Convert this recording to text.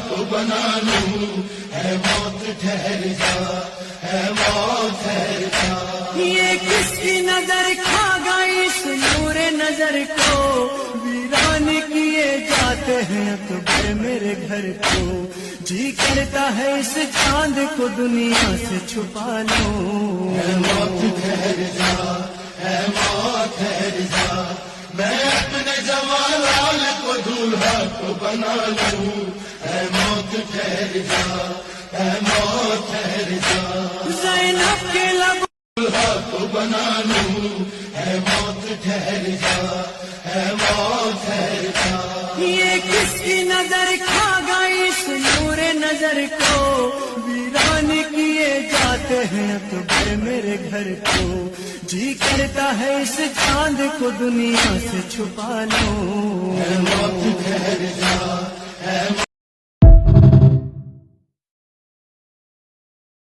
کو بنا لوں، اے موت ٹھہر جا، اے موت ٹھہر جا۔ یہ کس کی نظر کھا گئی اس نور نظر کو، ویران کیے جاتے ہیں اکبر میرے گھر کو، جی کرتا ہے اس چاند کو دنیا سے چھپا لوں۔ اے موت ٹھہر جا، اے موت ٹھہر جا، میں اپنے جمالال کو دولہا کو بنا لوں، اے موت ٹھہر جا، اے موت ٹھہر جا۔ زینب کے لب دولہا کو بنا لوں، اے موت ٹھہر جا، اے موت ٹھہر جا۔ یہ کس کی نظر کھا گئی اس نور نظر کو، ویران کیے جاتے ہیں اکبر میرے گھر کو، جی کرتا ہے اس چاند کو دنیا سے چھپا لوں۔ اے موت ٹھہر جا، اے